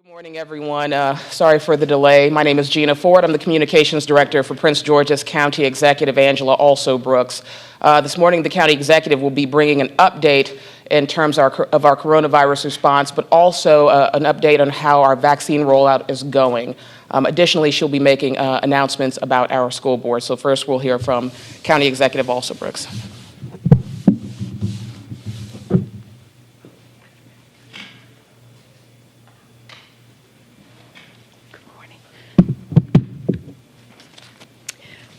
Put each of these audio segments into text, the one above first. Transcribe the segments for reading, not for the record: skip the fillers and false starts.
Good morning, everyone. Sorry for the delay. My name is Gina Ford. I'm the Communications Director for Prince George's County Executive Angela Also Brooks. This morning, the County Executive will be bringing an update in terms of our coronavirus response, but also an update on how our vaccine rollout is going. Additionally, she'll be making announcements about our school board. So first, we'll hear from County Executive Also Brooks.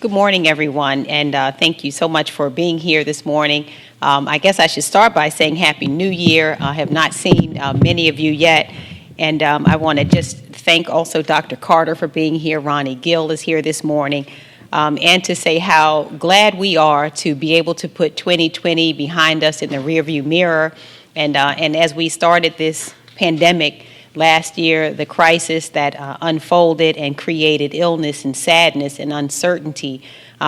Good morning, everyone, and thank you so much for being here this morning. I guess I should start by saying Happy New Year. I have not seen many of you yet, and I want to just thank also Dr. Carter for being here. Ronnie Gill is here this morning, and to say how glad we are to be able to put 2020 behind us in the rearview mirror. And as we started this pandemic last year, the crisis that unfolded and created illness and sadness and uncertainty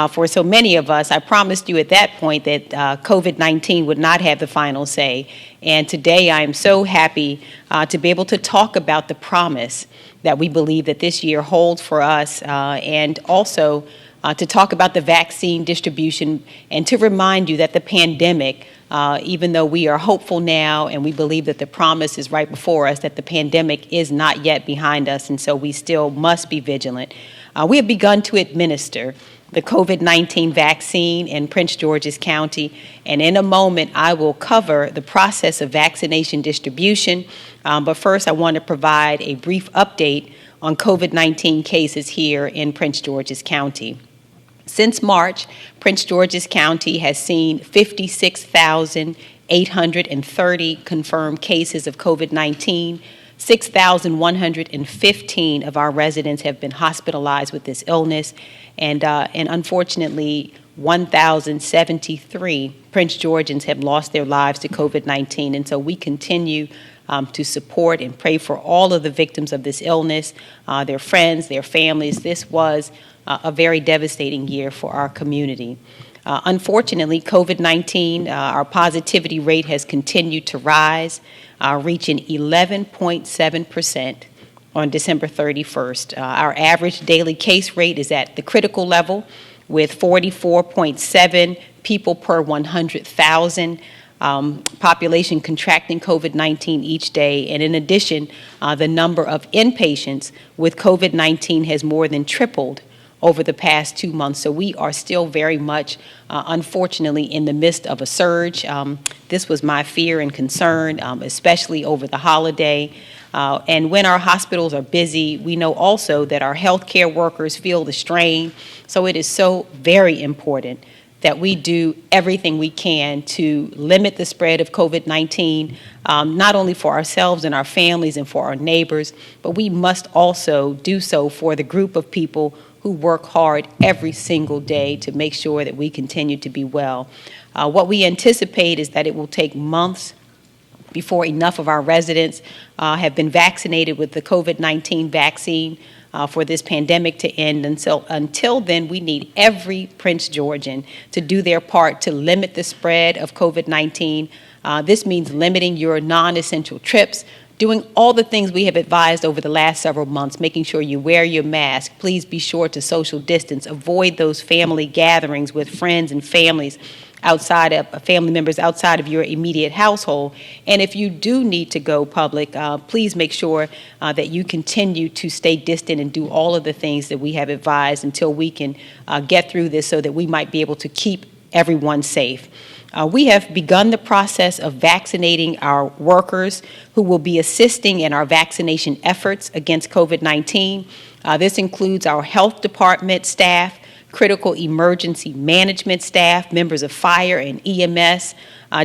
for so many of us, I promised you at that point that COVID-19 would not have the final say. And today I am so happy to be able to talk about the promise that we believe that this year holds for us, and also to talk about the vaccine distribution and to remind you that the pandemic, even though we are hopeful now and we believe that the promise is right before us, that the pandemic is not yet behind us, and so we still must be vigilant. We have begun to administer the COVID-19 vaccine in Prince George's County, and in a moment I will cover the process of vaccination distribution, but first I want to provide a brief update on COVID-19 cases here in Prince George's County. Since March, Prince George's County has seen 56,830 confirmed cases of COVID-19. 6,115 of our residents have been hospitalized with this illness, and unfortunately, 1,073 Prince Georgians have lost their lives to COVID-19. And so we continue to support and pray for all of the victims of this illness, their friends, their families. This was a very devastating year for our community. Unfortunately, COVID-19, our positivity rate has continued to rise, reaching 11.7% on December 31st. Our average daily case rate is at the critical level with 44.7 people per 100,000. Population contracting COVID-19 each day. And in addition, the number of inpatients with COVID-19 has more than tripled over the past 2 months. So we are still very much, unfortunately, in the midst of a surge. This was my fear and concern, especially over the holiday. And when our hospitals are busy, we know also that our healthcare workers feel the strain. So it is so very important that we do everything we can to limit the spread of COVID-19, not only for ourselves and our families and for our neighbors, but we must also do so for the group of people who work hard every single day to make sure that we continue to be well. What we anticipate is that it will take months before enough of our residents have been vaccinated with the COVID-19 vaccine for this pandemic to end. And so until then, we need every Prince Georgian to do their part to limit the spread of COVID-19. This means limiting your non-essential trips, doing all the things we have advised over the last several months, making sure you wear your mask. Please be sure to social distance. Avoid those family gatherings with friends and families outside of family members outside of your immediate household. And if you do need to go public, please make sure that you continue to stay distant and do all of the things that we have advised until we can get through this so that we might be able to keep everyone safe. We have begun the process of vaccinating our workers who will be assisting in our vaccination efforts against COVID-19. This includes our health department staff, critical emergency management staff, members of fire and EMS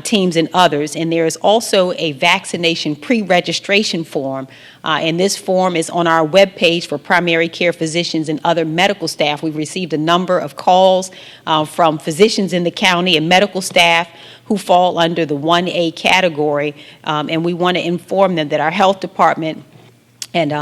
teams, and others. And there is also a vaccination pre-registration form, and this form is on our webpage for primary care physicians and other medical staff. We've received a number of calls from physicians in the county and medical staff who fall under the 1A category, and we want to inform them that our health department and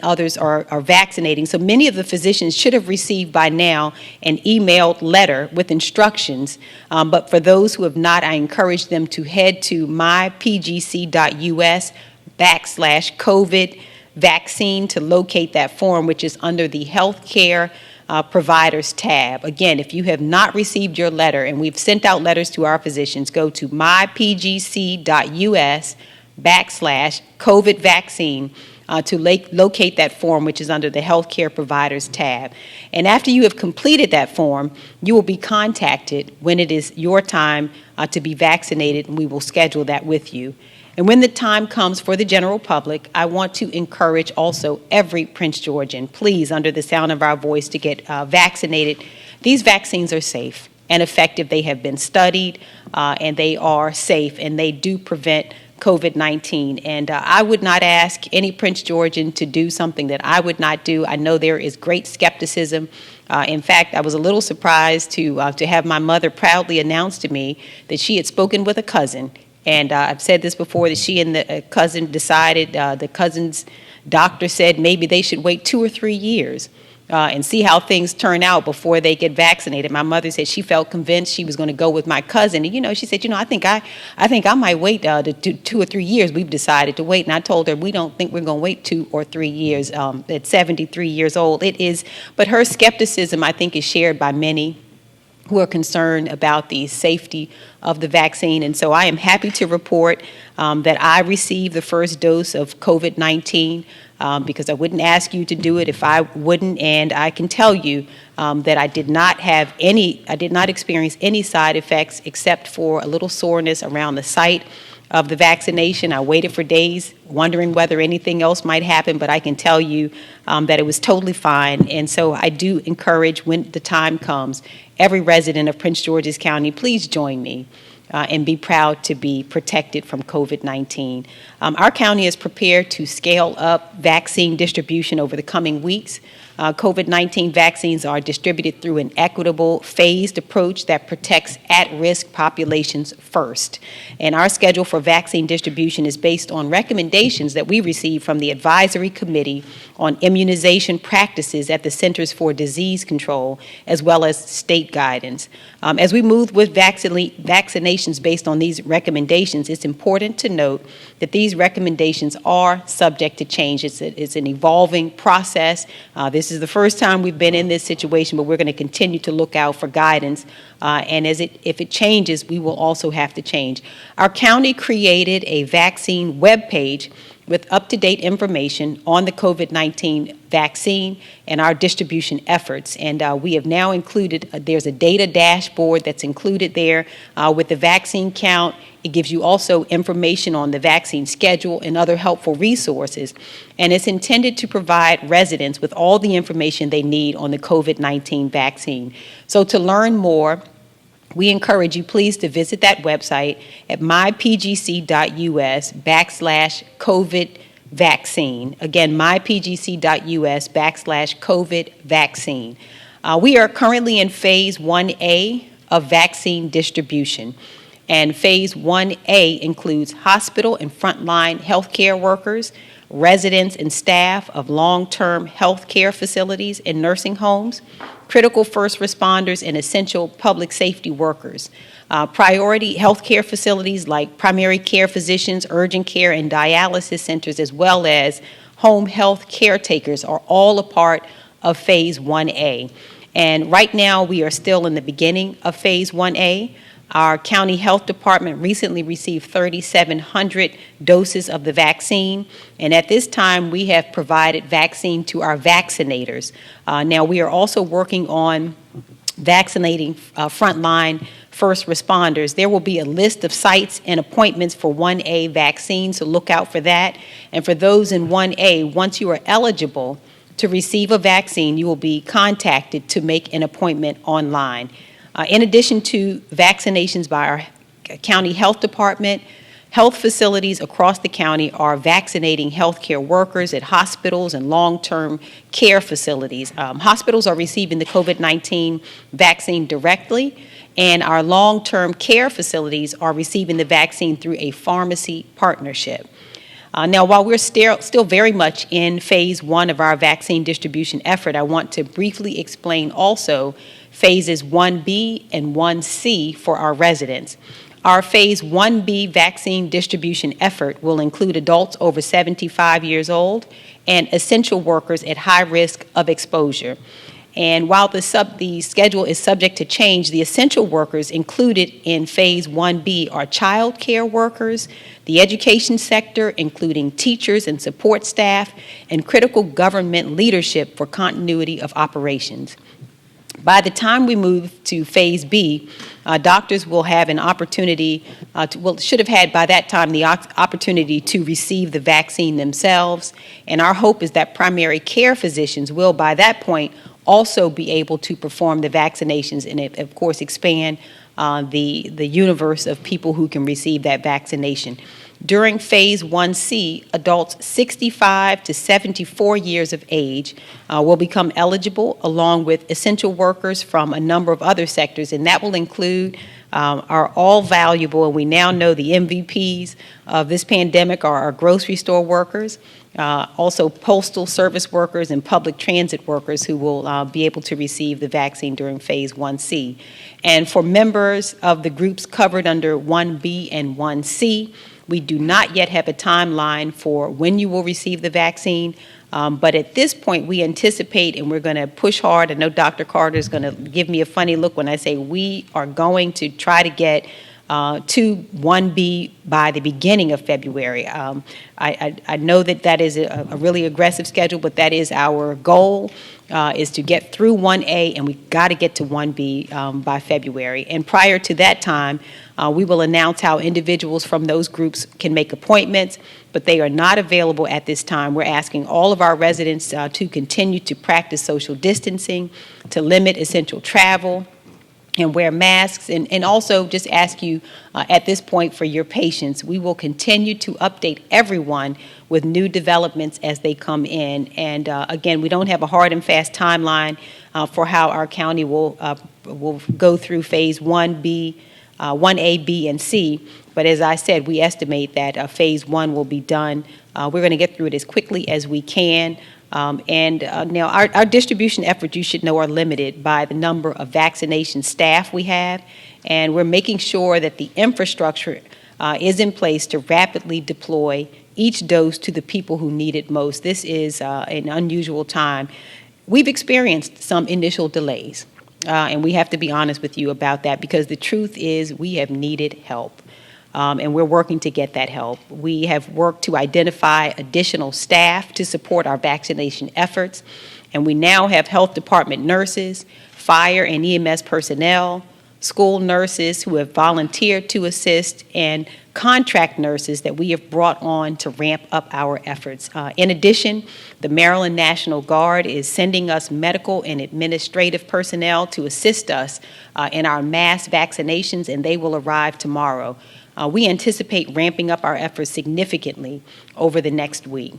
others are vaccinating. So many of the physicians should have received by now an emailed letter with instructions, but for those who have not, I encourage them to head to mypgc.us/COVID vaccine to locate that form, which is under the Healthcare Providers tab. Again, if you have not received your letter, and we've sent out letters to our physicians, go to mypgc.us/COVID vaccine to locate that form, which is under the Healthcare Providers tab. And after you have completed that form, you will be contacted when it is your time to be vaccinated, and we will schedule that with you. And when the time comes for the general public, I want to encourage also every Prince Georgian, please, under the sound of our voice, to get vaccinated. These vaccines are safe and effective. They have been studied, and they are safe, and they do prevent COVID-19. And I would not ask any Prince Georgian to do something that I would not do. I know there is great skepticism. In fact, I was a little surprised to have my mother proudly announce to me that she had spoken with a cousin. And I've said this before, that she and the cousin decided, the cousin's doctor said maybe they should wait 2 or 3 years and see how things turn out before they get vaccinated. My mother said she felt convinced she was going to go with my cousin. And, she said, I think I might wait 2 or 3 years. We've decided to wait. And I told her, we don't think we're going to wait 2 or 3 years. At 73 years old, it is. But her skepticism, I think, is shared by many who are concerned about the safety of the vaccine. And so I am happy to report that I received the first dose of COVID-19 because I wouldn't ask you to do it if I wouldn't. And I can tell you that I did not experience any side effects except for a little soreness around the site of the vaccination. I waited for days wondering whether anything else might happen, but I can tell you that it was totally fine. And so I do encourage, when the time comes, every resident of Prince George's County, please join me and be proud to be protected from COVID-19. Our county is prepared to scale up vaccine distribution over the coming weeks. COVID-19 vaccines are distributed through an equitable, phased approach that protects at-risk populations first. And our schedule for vaccine distribution is based on recommendations that we receive from the Advisory Committee on Immunization Practices at the Centers for Disease Control, as well as state guidance. As we move with vaccinations based on these recommendations, it's important to note that these recommendations are subject to change. It's an evolving process. This is the first time we've been in this situation, but we're going to continue to look out for guidance. And if it changes, we will also have to change. Our county created a vaccine webpage with up-to-date information on the COVID-19 vaccine and our distribution efforts. And we have now included, there's a data dashboard that's included there with the vaccine count. It gives you also information on the vaccine schedule and other helpful resources. And it's intended to provide residents with all the information they need on the COVID-19 vaccine. So to learn more, we encourage you, please, to visit that website at mypgc.us/COVID vaccine. Again, mypgc.us/COVID vaccine. We are currently in Phase 1A of vaccine distribution. And Phase 1A includes hospital and frontline healthcare workers, residents and staff of long-term healthcare facilities and nursing homes, critical first responders, and essential public safety workers. Priority healthcare facilities like primary care physicians, urgent care, and dialysis centers, as well as home health caretakers, are all a part of Phase 1A. And right now, we are still in the beginning of Phase 1A. Our county health department recently received 3,700 doses of the vaccine, and at this time we have provided vaccine to our vaccinators. Now we are also working on vaccinating frontline first responders. There will be a list of sites and appointments for 1A vaccine, so look out for that. And for those in 1A, once you are eligible to receive a vaccine, you will be contacted to make an appointment online. In addition to vaccinations by our county health department, health facilities across the county are vaccinating healthcare workers at hospitals and long-term care facilities. Hospitals are receiving the COVID-19 vaccine directly, and our long-term care facilities are receiving the vaccine through a pharmacy partnership. Now, while we're still very much in Phase 1 of our vaccine distribution effort, I want to briefly explain also Phases 1B and 1C for our residents. Our Phase 1B vaccine distribution effort will include adults over 75 years old and essential workers at high risk of exposure. And while the schedule is subject to change, the essential workers included in Phase 1B are child care workers, the education sector, including teachers and support staff, and critical government leadership for continuity of operations. By the time we move to Phase B, doctors will have an opportunity, should have had by that time the opportunity to receive the vaccine themselves. And our hope is that primary care physicians will, by that point, also be able to perform the vaccinations and, of course, expand the universe of people who can receive that vaccination. During Phase 1C, adults 65 to 74 years of age will become eligible, along with essential workers from a number of other sectors, and that will include are all valuable, and we now know the MVPs of this pandemic are our grocery store workers, also postal service workers and public transit workers who will be able to receive the vaccine during Phase 1C. And for members of the groups covered under 1B and 1C, we do not yet have a timeline for when you will receive the vaccine, but at this point we anticipate, and we're going to push hard. I know Dr. Carter is going to give me a funny look when I say we are going to try to get to 1B by the beginning of February. I know that is a really aggressive schedule, but that is our goal, is to get through 1A, and we've got to get to 1B by February. And prior to that time, we will announce how individuals from those groups can make appointments, but they are not available at this time. We're asking all of our residents to continue to practice social distancing, to limit essential travel, and wear masks, and also just ask you at this point for your patience. We will continue to update everyone with new developments as they come in. And again, we don't have a hard and fast timeline for how our county will go through Phase 1B, 1A, B, and C. But as I said, we estimate that Phase 1 will be done. We're going to get through it as quickly as we can. Now our distribution efforts, you should know, are limited by the number of vaccination staff we have, and we're making sure that the infrastructure is in place to rapidly deploy each dose to the people who need it most. This is an unusual time. We've experienced some initial delays, and we have to be honest with you about that, because the truth is we have needed help. And we're working to get that help. We have worked to identify additional staff to support our vaccination efforts, and we now have health department nurses, fire and EMS personnel, school nurses who have volunteered to assist, and contract nurses that we have brought on to ramp up our efforts. In addition, the Maryland National Guard is sending us medical and administrative personnel to assist us in our mass vaccinations, and they will arrive tomorrow. We anticipate ramping up our efforts significantly over the next week.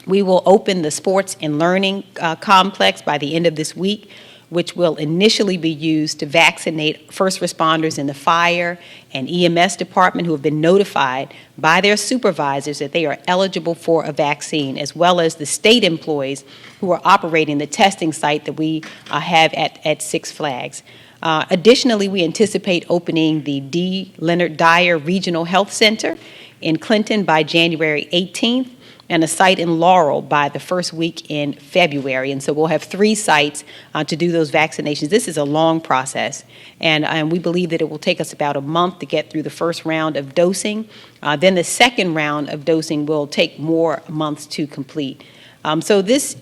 We will open the sports and learning complex by the end of this week, which will initially be used to vaccinate first responders in the fire and EMS department who have been notified by their supervisors that they are eligible for a vaccine, as well as the state employees who are operating the testing site that we have at Six Flags. Additionally, we anticipate opening the D. Leonard Dyer Regional Health Center in Clinton by January 18th, and a site in Laurel by the first week in February. And so we'll have 3 sites to do those vaccinations. This is a long process, and we believe that it will take us about a month to get through the first round of dosing. Then the second round of dosing will take more months to complete. So this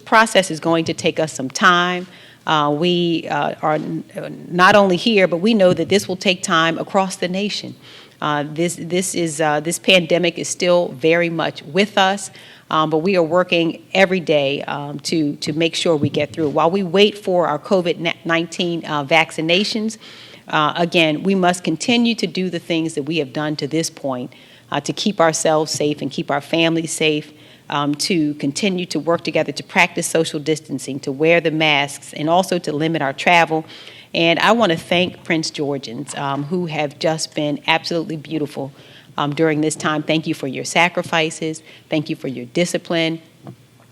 process is going to take us some time. We are not only here, but we know that this will take time across the nation. This pandemic is still very much with us, but we are working every day to make sure we get through. While we wait for our COVID-19 vaccinations, again, we must continue to do the things that we have done to this point to keep ourselves safe and keep our families safe. To continue to work together to practice social distancing, to wear the masks, and also to limit our travel. And I want to thank Prince Georgians who have just been absolutely beautiful during this time. Thank you for your sacrifices. Thank you for your discipline.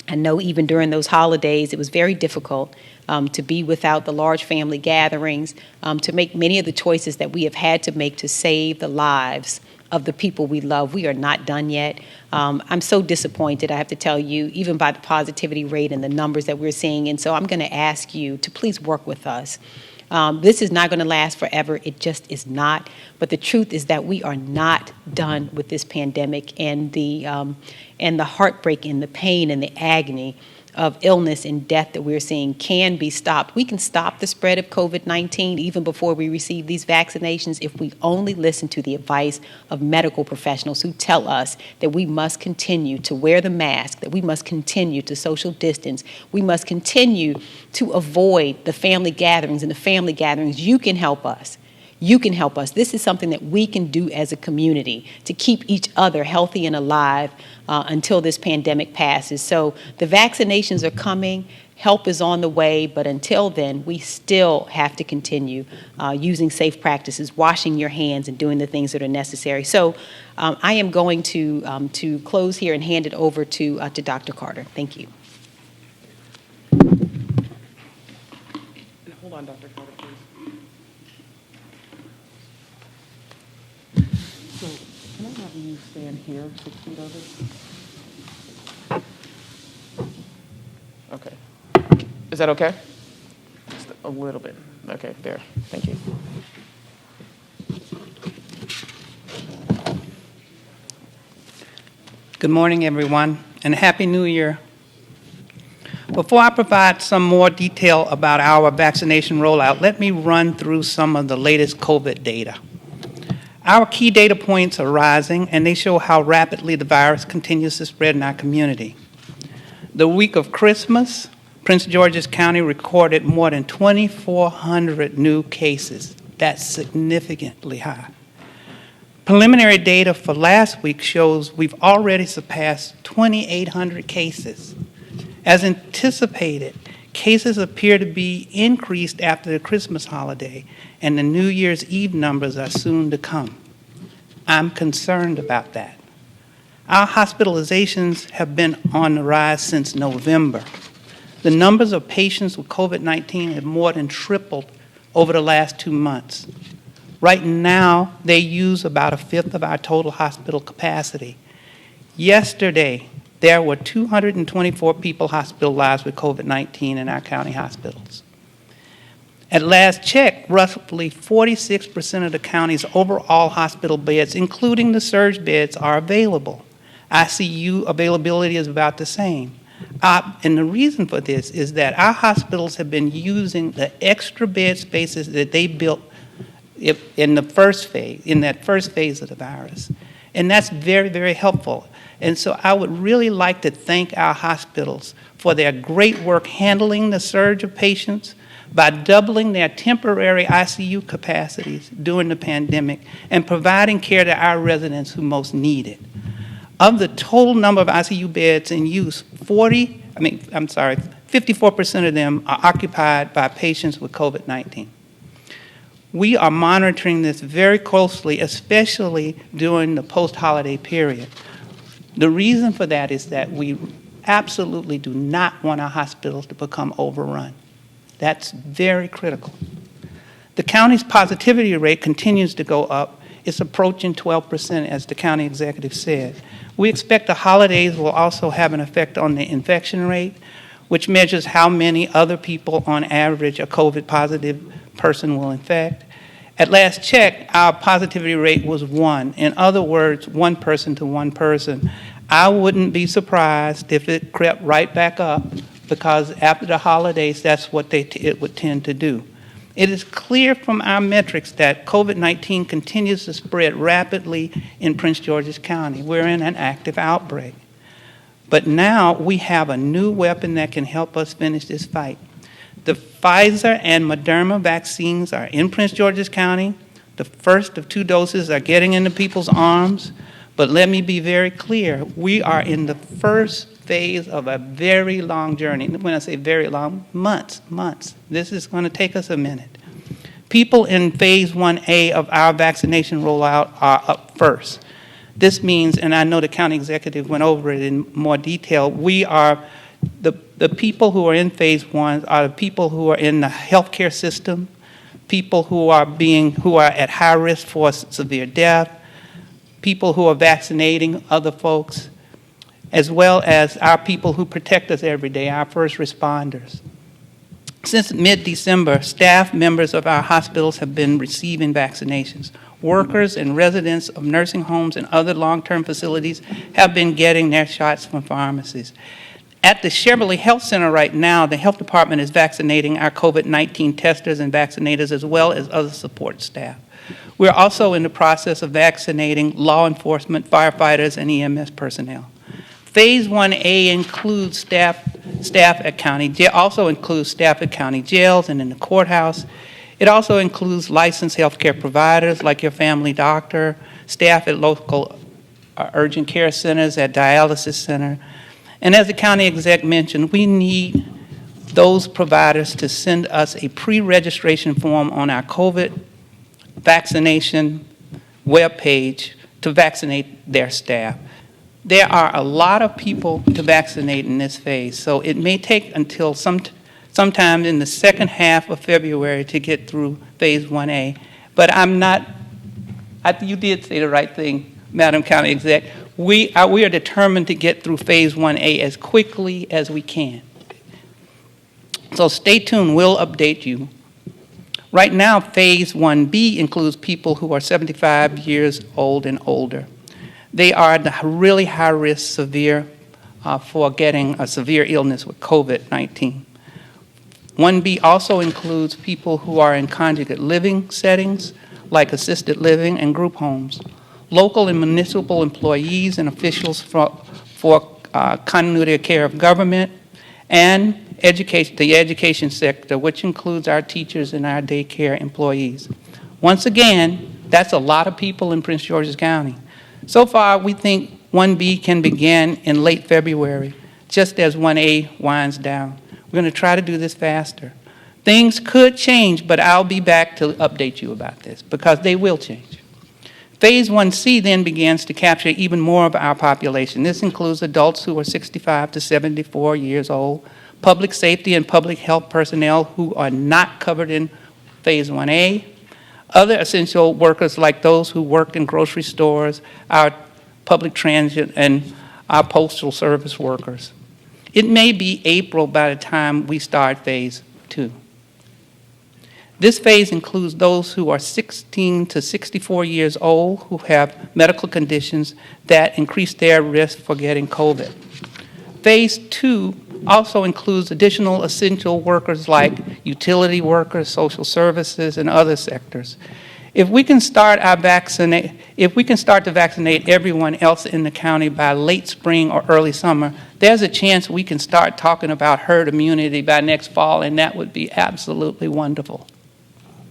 I know even during those holidays, it was very difficult to be without the large family gatherings, to make many of the choices that we have had to make to save the lives of the people we love. We are not done yet. I'm so disappointed, I have to tell you, even by the positivity rate and the numbers that we're seeing. And so I'm going to ask you to please work with us. This is not going to last forever. It just is not. But the truth is that we are not done with this pandemic, and the heartbreak and the pain and the agony of illness and death that we're seeing can be stopped. We can stop the spread of COVID-19 even before we receive these vaccinations if we only listen to the advice of medical professionals who tell us that we must continue to wear the mask, that we must continue to social distance, we must continue to avoid the family gatherings. And the family gatherings, you can help us. You can help us. This is something that we can do as a community to keep each other healthy and alive until this pandemic passes. So the vaccinations are coming. Help is on the way. But until then, we still have to continue using safe practices, washing your hands, and doing the things that are necessary. So I am going to close here and hand it over to Dr. Carter. Thank you. Hold on, Dr. Carter, please. So, can I have you stand here 6 feet over? Okay. Is that okay? Just a little bit. Okay, there. Thank you. Good morning, everyone, and Happy New Year. Before I provide some more detail about our vaccination rollout, let me run through some of the latest COVID data. Our key data points are rising, and they show how rapidly the virus continues to spread in our community. The week of Christmas, Prince George's County recorded more than 2,400 new cases. That's significantly high. Preliminary data for last week shows we've already surpassed 2,800 cases. As anticipated, cases appear to be increased after the Christmas holiday, and the New Year's Eve numbers are soon to come. I'm concerned about that. Our hospitalizations have been on the rise since November. The numbers of patients with COVID-19 have more than tripled over the last 2 months. Right now, they use about 1/5 of our total hospital capacity. Yesterday, there were 224 people hospitalized with COVID-19 in our county hospitals. At last check, roughly 46% of the county's overall hospital beds, including the surge beds, are available. ICU availability is about the same. And the reason for this is that our hospitals have been using the extra bed spaces that they built in that first phase of the virus. And that's very, very helpful. And so I would really like to thank our hospitals for their great work handling the surge of patients by doubling their temporary ICU capacities during the pandemic and providing care to our residents who most need it. Of the total number of ICU beds in use, 54% of them are occupied by patients with COVID-19. We are monitoring this very closely, especially during the post-holiday period. The reason for that is that we absolutely do not want our hospitals to become overrun. That's very critical. The county's positivity rate continues to go up. It's approaching 12%, as the county executive said. We expect the holidays will also have an effect on the infection rate, which measures how many other people on average a COVID-positive person will infect. At last check, our positivity rate was 1. In other words, 1 person to 1 person. I wouldn't be surprised if it crept right back up, because after the holidays, that's what it would tend to do. It is clear from our metrics that COVID-19 continues to spread rapidly in Prince George's County. We're in an active outbreak. But now we have a new weapon that can help us finish this fight. The Pfizer and Moderna vaccines are in Prince George's County. The first of 2 doses are getting into people's arms. But let me be very clear, we are in the first phase of a very long journey. When I say very long, months. This is going to take us a minute. People in phase 1A of our vaccination rollout are up first. This means, and I know the county executive went over it in more detail, we are The people who are in phase one are the people who are in the healthcare system, people who are at high risk for severe death, people who are vaccinating other folks, as well as our people who protect us every day, our first responders. Since mid-December, staff members of our hospitals have been receiving vaccinations. Workers and residents of nursing homes and other long-term facilities have been getting their shots from pharmacies. At the Cheverly Health Center right now, the health department is vaccinating our COVID-19 testers and vaccinators as well as other support staff. We're also in the process of vaccinating law enforcement, firefighters, and EMS personnel. Phase 1A includes staff at county jails and in the courthouse. It also includes licensed healthcare providers like your family doctor, staff at local urgent care centers, at dialysis center. And as the county exec mentioned, we need those providers to send us a pre-registration form on our COVID vaccination webpage to vaccinate their staff. There are a lot of people to vaccinate in this phase, so it may take until sometime in the second half of February to get through phase 1A. But you did say the right thing, Madam County Exec. We are determined to get through phase 1A as quickly as we can. So stay tuned, we'll update you. Right now, phase 1B includes people who are 75 years old and older. They are the really high risk for getting a severe illness with COVID-19. 1B also includes people who are in conjugate living settings, like assisted living and group homes, local and municipal employees and officials for continuity of care of government, and the education sector, which includes our teachers and our daycare employees. Once again, that's a lot of people in Prince George's County. So far, we think 1B can begin in late February, just as 1A winds down. We're going to try to do this faster. Things could change, but I'll be back to update you about this, because they will change. Phase 1C then begins to capture even more of our population. This includes adults who are 65 to 74 years old, public safety and public health personnel who are not covered in Phase 1A, other essential workers like those who work in grocery stores, our public transit, and our postal service workers. It may be April by the time we start Phase 2. This phase includes those who are 16 to 64 years old who have medical conditions that increase their risk for getting COVID. Phase 2 also includes additional essential workers like utility workers, social services, and other sectors. If we can start to vaccinate everyone else in the county by late spring or early summer, there's a chance we can start talking about herd immunity by next fall, and that would be absolutely wonderful.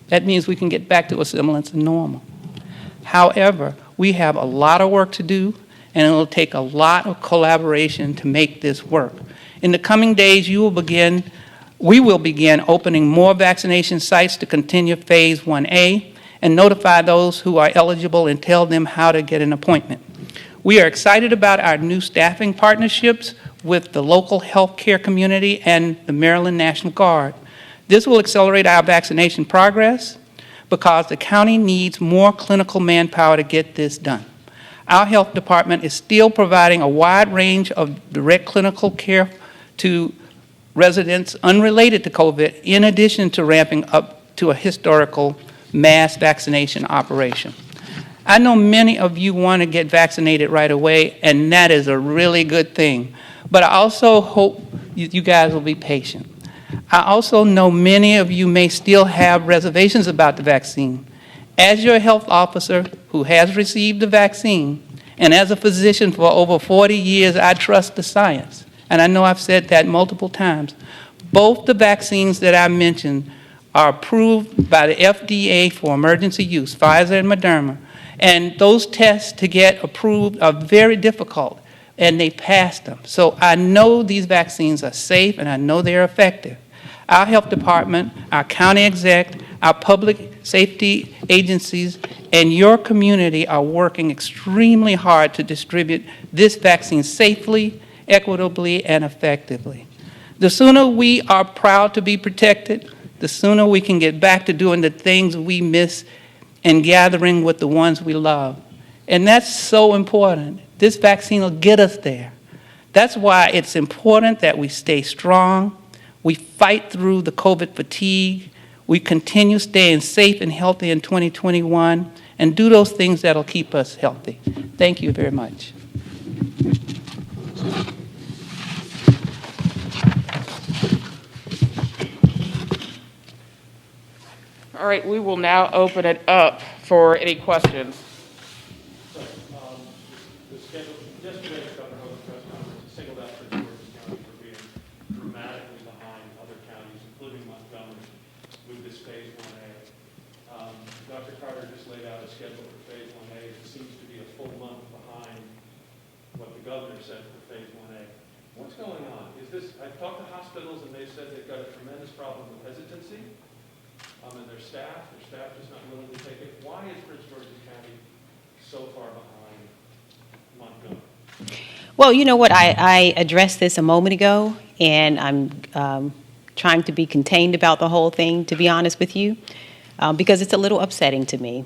That means we can get back to a semblance of normal. However, we have a lot of work to do, and it will take a lot of collaboration to make this work. In the coming days, we will begin opening more vaccination sites to continue Phase 1A and notify those who are eligible and tell them how to get an appointment. We are excited about our new staffing partnerships with the local healthcare community and the Maryland National Guard. This will accelerate our vaccination progress because the county needs more clinical manpower to get this done. Our health department is still providing a wide range of direct clinical care to residents unrelated to COVID, in addition to ramping up to a historical mass vaccination operation. I know many of you want to get vaccinated right away, and that is a really good thing. But I also hope you guys will be patient. I also know many of you may still have reservations about the vaccine. As your health officer who has received the vaccine, and as a physician for over 40 years, I trust the science. And I know I've said that multiple times. Both the vaccines that I mentioned are approved by the FDA for emergency use, Pfizer and Moderna. And those tests to get approved are very difficult, and they passed them. So I know these vaccines are safe, and I know they're effective. Our health department, our county exec, our public safety agencies, and your community are working extremely hard to distribute this vaccine safely equitably, and effectively. The sooner we are proud to be protected, the sooner we can get back to doing the things we miss and gathering with the ones we love. And that's so important. This vaccine will get us there. That's why it's important that we stay strong, we fight through the COVID fatigue, we continue staying safe and healthy in 2021, and do those things that'll keep us healthy. Thank you very much. All right, we will now open it up for any questions. Yesterday, the governor held a press conference and singled out Prince George's County for being dramatically behind other counties, including Montgomery, with this phase 1A. Dr. Carter just laid out a schedule for phase 1A that seems to be a full month behind what the governor said for phase 1A. What's going on? I've talked to hospitals and they've said they've got a tremendous problem with hesitancy. And their staff just not willing to take it. Why is Prince George's County so far behind Montgomery? Well, you know what, I addressed this a moment ago, and I'm trying to be contained about the whole thing, to be honest with you, because it's a little upsetting to me.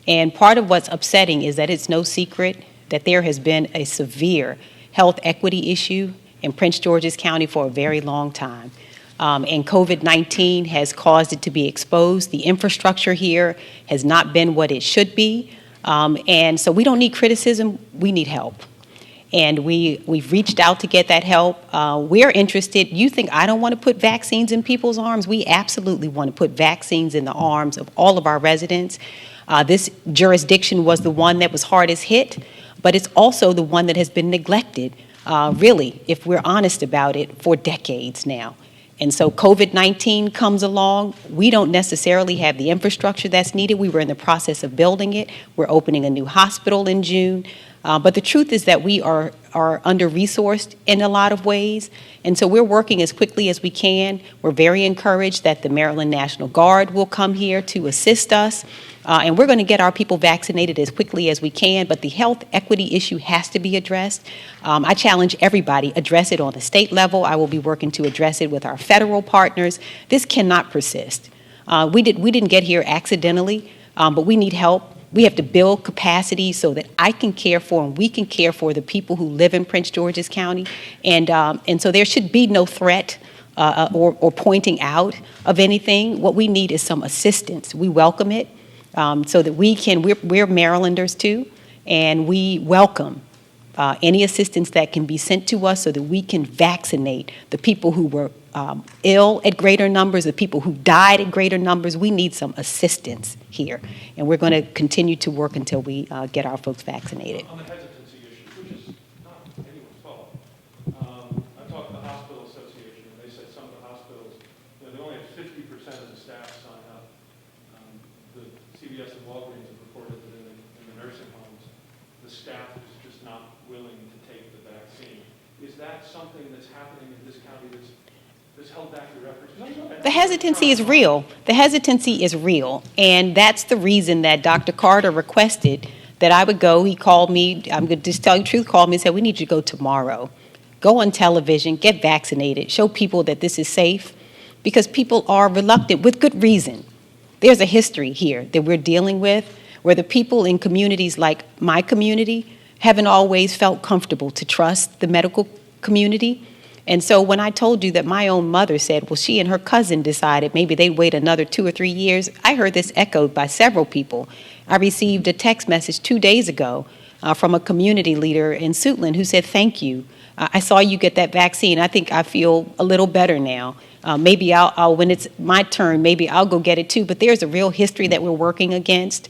And part of what's upsetting is that it's no secret that there has been a severe health equity issue in Prince George's County for a very long time. And COVID-19 has caused it to be exposed. The infrastructure here has not been what it should be. And so we don't need criticism, we need help. And we've reached out to get that help. We're interested. You think I don't want to put vaccines in people's arms? We absolutely want to put vaccines in the arms of all of our residents. This jurisdiction was the one that was hardest hit, but it's also the one that has been neglected, really, if we're honest about it, for decades now. And so COVID-19 comes along. We don't necessarily have the infrastructure that's needed. We were in the process of building it. We're opening a new hospital in June. But the truth is that we are under-resourced in a lot of ways. And so we're working as quickly as we can. We're very encouraged that the Maryland National Guard will come here to assist us. And we're going to get our people vaccinated as quickly as we can, but the health equity issue has to be addressed. I challenge everybody, address it on the state level. I will be working to address it with our federal partners. This cannot persist. We didn't get here accidentally, but we need help. We have to build capacity so that I can care for and we can care for the people who live in Prince George's County. And so there should be no threat or pointing out of anything. What we need is some assistance. We welcome it. So that we're Marylanders too, and we welcome any assistance that can be sent to us so that we can vaccinate the people who were ill at greater numbers, the people who died at greater numbers. We need some assistance here, and we're going to continue to work until we get our folks vaccinated. On the hesitancy issue, which is not anyone's fault, I talked to the Hospital Association, and they said some of the hospitals, they only have 50% of the staff sign up. The CVS and Walgreens have reported that in the nursing homes, the staff is just not willing to take the vaccine. Is that something that's happening in this county that's held back your efforts? The hesitancy is real. The hesitancy is real. And that's the reason that Dr. Carter requested that I would go. He called me, I'm going to just tell you the truth, called me and said, we need you to go tomorrow. Go on television, get vaccinated, show people that this is safe, because people are reluctant with good reason. There's a history here that we're dealing with where the people in communities like my community haven't always felt comfortable to trust the medical community. And so when I told you that my own mother said, well, she and her cousin decided maybe they'd wait another 2 or 3 years, I heard this echoed by several people. I received a text message 2 days ago from a community leader in Suitland who said, thank you. I saw you get that vaccine. I think I feel a little better now. Maybe I'll, when it's my turn, maybe I'll go get it too. But there's a real history that we're working against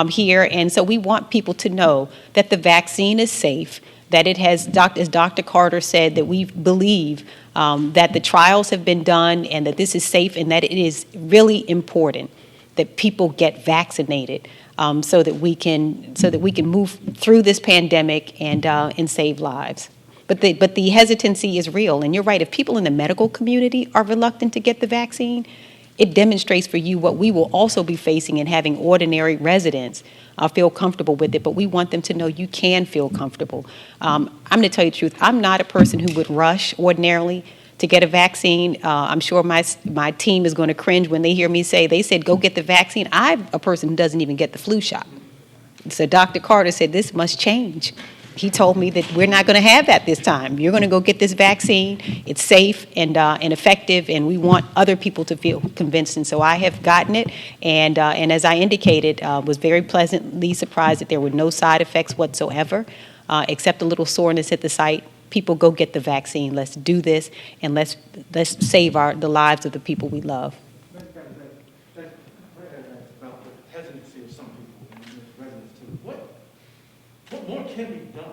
here. And so we want people to know that the vaccine is safe, that it has, as Dr. Carter said, that we believe that the trials have been done and that this is safe and that it is really important that people get vaccinated so that we can move through this pandemic and save lives. But the hesitancy is real, and you're right. If people in the medical community are reluctant to get the vaccine, it demonstrates for you what we will also be facing in having ordinary residents feel comfortable with it, but we want them to know you can feel comfortable. I'm going to tell you the truth. I'm not a person who would rush ordinarily to get a vaccine. I'm sure my team is going to cringe when they hear me say, they said, go get the vaccine. I'm a person who doesn't even get the flu shot. So Dr. Carter said, this must change. He told me that we're not going to have that this time. You're going to go get this vaccine. It's safe and effective, and we want other people to feel convinced. And so I have gotten it, and as I indicated, was very pleasantly surprised that there were no side effects whatsoever, except a little soreness at the site. People, go get the vaccine. Let's do this, and let's save the lives of the people we love. That's about the hesitancy of some people and residents too. What more can be done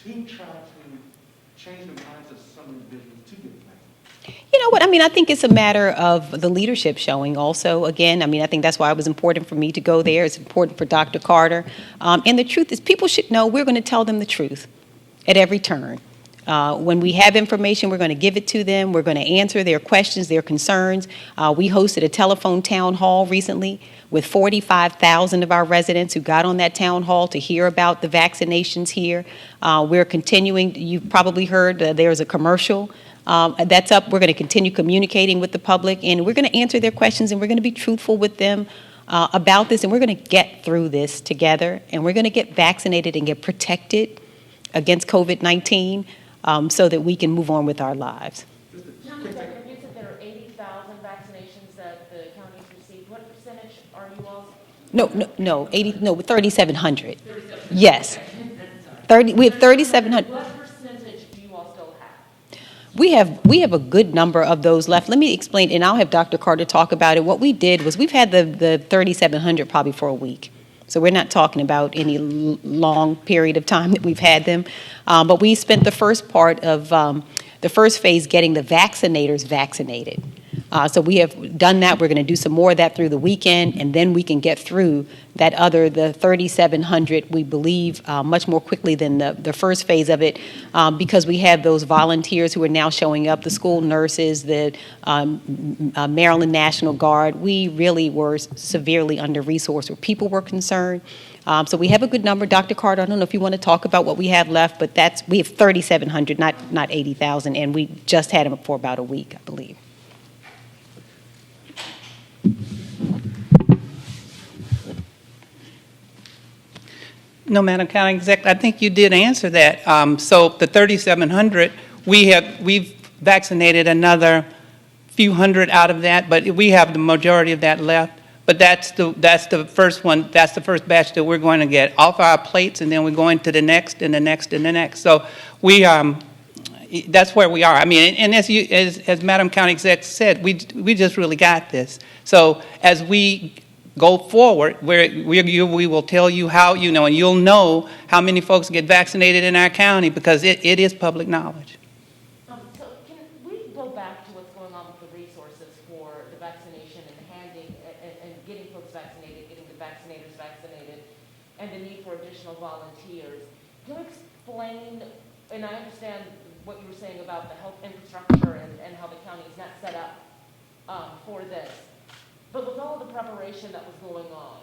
to try to change the minds of some individuals to get the vaccine? You know what, I mean, I think it's a matter of the leadership showing also. Again, I mean, I think that's why it was important for me to go there. It's important for Dr. Carter. And the truth is, people should know we're going to tell them the truth at every turn. When we have information, we're going to give it to them. We're going to answer their questions, their concerns. We hosted a telephone town hall recently with 45,000 of our residents who got on that town hall to hear about the vaccinations here. We're continuing. You've probably heard there's a commercial that's up. We're going to continue communicating with the public, and we're going to answer their questions, and we're going to be truthful with them about this, and we're going to get through this together, and we're going to get vaccinated and get protected against COVID-19. So that we can move on with our lives. You said there are 80,000 vaccinations that the county's received. What percentage are you all? No, 3,700. Yes. 30. We have 3,700. What percentage do you all still have? We have a good number of those left. Let me explain, and I'll have Dr. Carter talk about it. What we did was we've had the 3,700 probably for a week. So we're not talking about any long period of time that we've had them. But we spent the first part of the first phase getting the vaccinators vaccinated. So we have done that. We're going to do some more of that through the weekend, and then we can get through the 3,700, we believe, much more quickly than the first phase of it, because we have those volunteers who are now showing up, the school nurses, the Maryland National Guard. We really were severely under-resourced where people were concerned. So we have a good number. Dr. Carter, I don't know if you want to talk about what we have left, but we have 3,700, not 80,000, and we just had them for about a week, I believe. No, Madam County Exec, I think you did answer that. So the 3,700, we've vaccinated another few hundred out of that, but we have the majority of that left. But that's the first one. That's the first batch that we're going to get off our plates, and then we're going to the next and the next and the next. So that's where we are. I mean, and as Madam County Exec said, we just really got this. So as we go forward, we will tell you how, and you'll know how many folks get vaccinated in our county, because it is public knowledge. So can we go back to what's going on with the resources for the vaccination and handing and getting folks vaccinated, getting the vaccinators vaccinated, and the need for additional volunteers? Can you explain, and I understand what you were saying about the health infrastructure and how the county is not set up for this, but with all the preparation that was going on,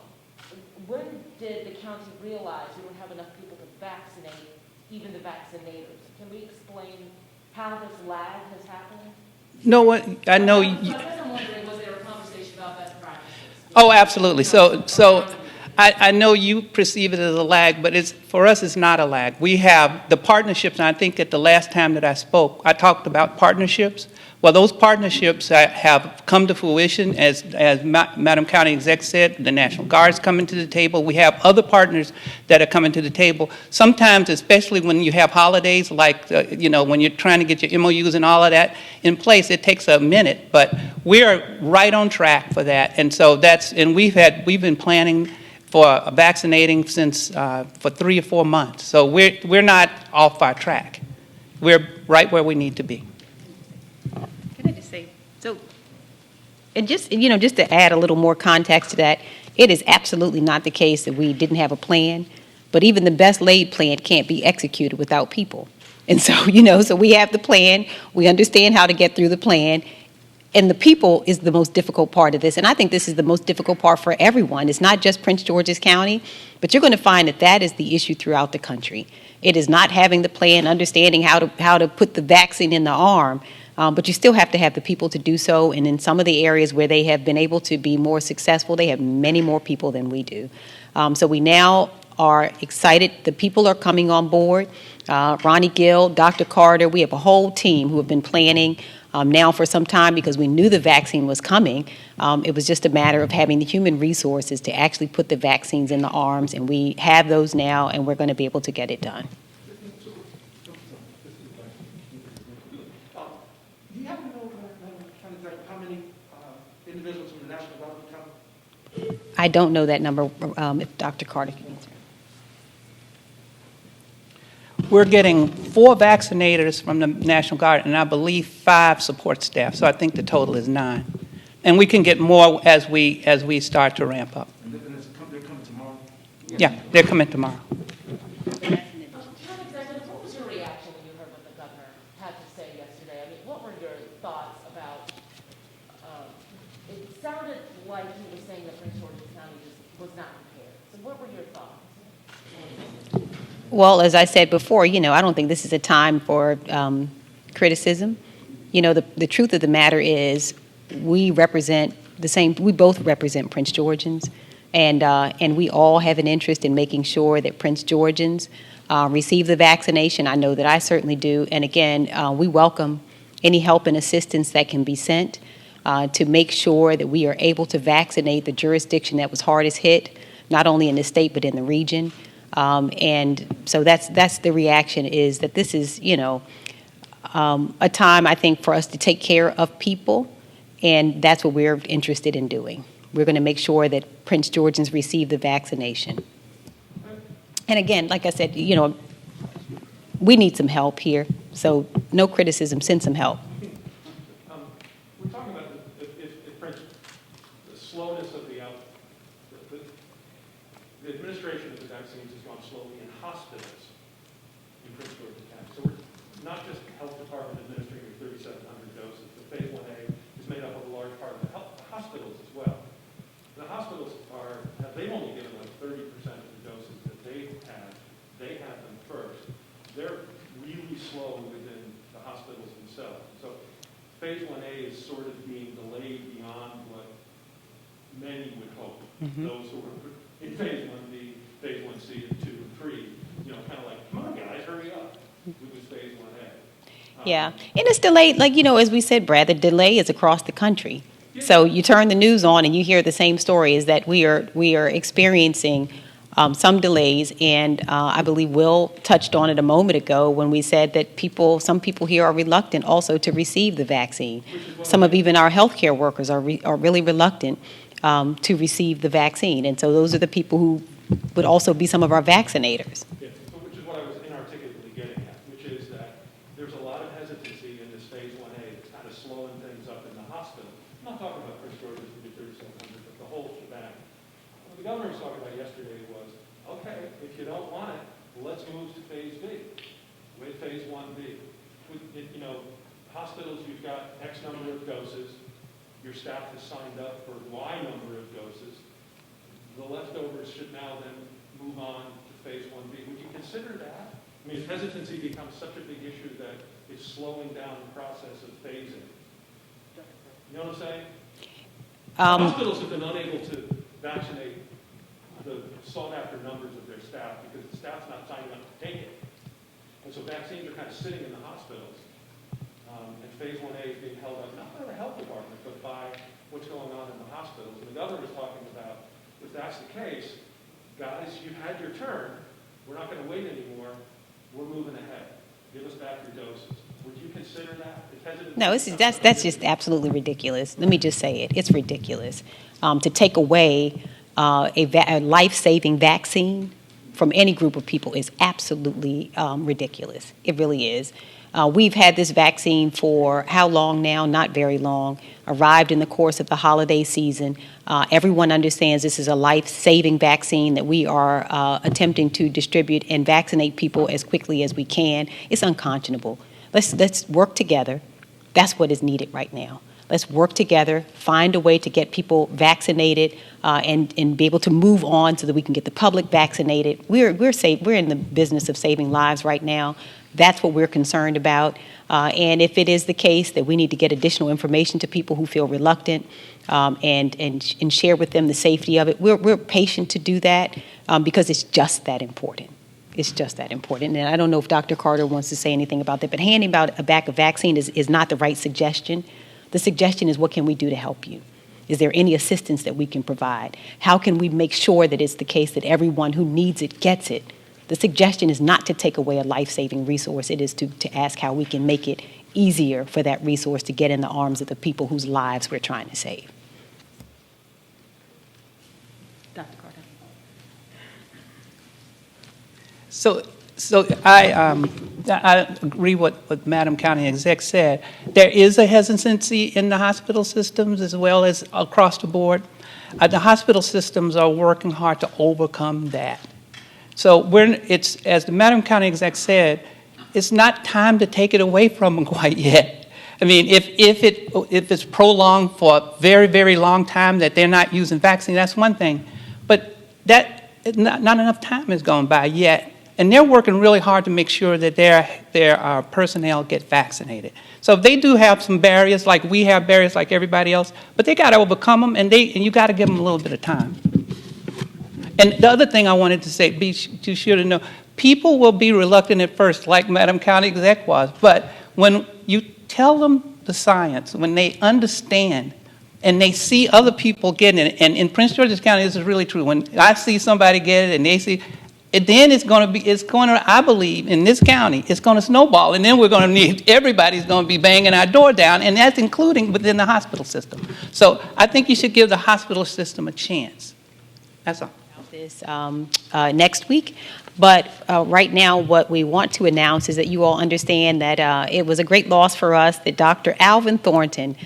when did the county realize we don't have enough people to vaccinate even the vaccinators? Can we explain how this lag has happened? No, what I know. I guess I'm wondering, was there a conversation about best practices? Oh, absolutely. So I know you perceive it as a lag, but for us, it's not a lag. We have the partnerships, and I think at the last time that I spoke, I talked about partnerships. Well, those partnerships have come to fruition, as Madam County Exec said. The National Guard's coming to the table. We have other partners that are coming to the table. Sometimes, especially when you have holidays, like when you're trying to get your MOUs and all of that in place, it takes a minute. But we are right on track for that, and so we've been planning for vaccinating since for 3 or 4 months. So we're not off our track. We're right where we need to be. Can I just say, and just to add a little more context to that, it is absolutely not the case that we didn't have a plan, but even the best laid plan can't be executed without people. And so, so we have the plan, we understand how to get through the plan, And the people is the most difficult part of this. And I think this is the most difficult part for everyone. It's not just Prince George's County, but you're going to find that that is the issue throughout the country. It is not having the plan, understanding how to put the vaccine in the arm, but you still have to have the people to do so. And in some of the areas where they have been able to be more successful, they have many more people than we do. So we now are excited. The people are coming on board. Ronnie Gill, Dr. Carter, we have a whole team who have been planning now for some time because we knew the vaccine was coming. It was just a matter of having the human resources to actually put the vaccines in the arms, and we have those now, and we're going to be able to get it done. Do you happen to know how many individuals from the National Guard come? I don't know that number, if Dr. Carter can answer. We're getting 4 vaccinators from the National Guard, and I believe 5 support staff. So I think the total is 9, and we can get more as we start to ramp up. And they're coming tomorrow? Yeah, they're coming tomorrow. County Executive, what was your reaction when you heard what the governor had to say yesterday? I mean, what were your thoughts about, it sounded like he was saying that Prince George's County just was not prepared. So what were your thoughts? Well, as I said before, I don't think this is a time for criticism. The truth of the matter is we represent we both represent Prince Georgians, and we all have an interest in making sure that Prince Georgians receive the vaccination. I know that I certainly do. And again, we welcome any help and assistance that can be sent to make sure that we are able to vaccinate the jurisdiction that was hardest hit, not only in the state but in the region. And so that's the reaction, is that this is, a time, I think, for us to take care of people, and that's what we're interested in doing. We're going to make sure that Prince Georgians receive the vaccination. And again, like I said, we need some help here, so no criticism, send some help. We're talking about if Prince, the slowness of the administration of the vaccines has gone slowly in hospitals in Prince George's County. So we're not just the health department administering your 3,700 doses, but phase 1A is made up of a large part of the hospitals as well. The hospitals they've only given like 30% of the doses that they have them first. They're really slow within the hospitals themselves. So phase 1A is sort of being delayed beyond what many would hope. Mm-hmm. Those who are in phase 1B, phase 1C, and 2 and 3, kind of like, come on guys, hurry up with this phase 1A. Yeah, and it's delayed, as we said, Brad, the delay is across the country. Yeah. So you turn the news on and you hear the same story, is that we are experiencing some delays, and I believe Will touched on it a moment ago when we said that some people here are reluctant also to receive the vaccine. Some of even our healthcare workers are really reluctant to receive the vaccine, and so those are the people who would also be some of our vaccinators. Yeah, so which is what I was inarticulately getting at, which is that there's a lot of hesitancy in this phase 1A that's kind of slowing things up in the hospital. I'm not talking about Prince George's with the 3,700, but the whole shebang. What the governor was talking about yesterday was, okay, if you don't want it, let's move to phase B, with phase 1B. Hospitals, you've got X number of doses, your staff has signed up for Y number of doses. The leftovers should now then move on to phase 1B. Would you consider that? I mean, if hesitancy becomes such a big issue that it's slowing down the process of phasing. You know what I'm saying? Hospitals have been unable to vaccinate the sought-after numbers of their staff because the staff's not signing up to take it. And so vaccines are kind of sitting in the hospitals. And phase 1A is being held up, not by the health department, but by what's going on in the hospitals. And the governor was talking about, if that's the case, guys, you've had your turn. We're not going to wait anymore. We're moving ahead. Give us back your doses. Would you consider that? No, that's just absolutely ridiculous. Let me just say it. It's ridiculous to take away a life-saving vaccine from any group of people is absolutely ridiculous. It really is. We've had this vaccine for how long now? Not very long. Arrived in the course of the holiday season. Everyone understands this is a life-saving vaccine that we are attempting to distribute and vaccinate people as quickly as we can. It's unconscionable. Let's work together. That's what is needed right now. Let's work together, find a way to get people vaccinated and be able to move on so that we can get the public vaccinated. We're in the business of saving lives right now. That's what we're concerned about. And if it is the case that we need to get additional information to people who feel reluctant and share with them the safety of it, we're patient to do that because it's just that important. It's just that important. And I don't know if Dr. Carter wants to say anything about that, but handing out a bag of vaccine is not the right suggestion. The suggestion is, what can we do to help you? Is there any assistance that we can provide? How can we make sure that it's the case that everyone who needs it gets it? The suggestion is not to take away a life-saving resource. It is to ask how we can make it easier for that resource to get in the arms of the people whose lives we're trying to save. Dr. Carter. So I agree what Madam County Exec said. There is a hesitancy in the hospital systems as well as across the board. The hospital systems are working hard to overcome that. So it's, as the Madam County Exec said, it's not time to take it away from them quite yet. I mean, if it's prolonged for a very, very long time that they're not using vaccine, that's one thing. But not enough time has gone by yet. And they're working really hard to make sure that their personnel get vaccinated. So they do have some barriers, like we have barriers like everybody else, but they got to overcome them, and you got to give them a little bit of time. And the other thing I wanted to say, be sure to know, people will be reluctant at first, like Madam County Exec was, but when you tell them the science, when they understand and they see other people getting it, and in Prince George's County, this is really true. When I see somebody get it and they see, then it's going to, I believe, in this county, it's going to snowball, and then everybody's going to be banging our door down, and that's including within the hospital system. So I think you should give the hospital system a chance. That's all. This next week, but right now what we want to announce is that you all understand that it was a great loss for us that Dr. Alvin Thornton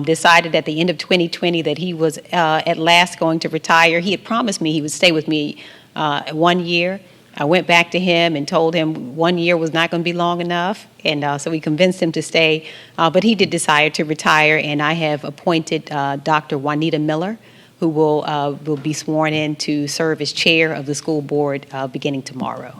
decided at the end of 2020 that he was at last going to retire. He had promised me he would stay with me 1 year. I went back to him and told him 1 year was not going to be long enough, and so we convinced him to stay, but he did decide to retire, and I have appointed Dr. Juanita Miller, who will be sworn in to serve as chair of the school board beginning tomorrow.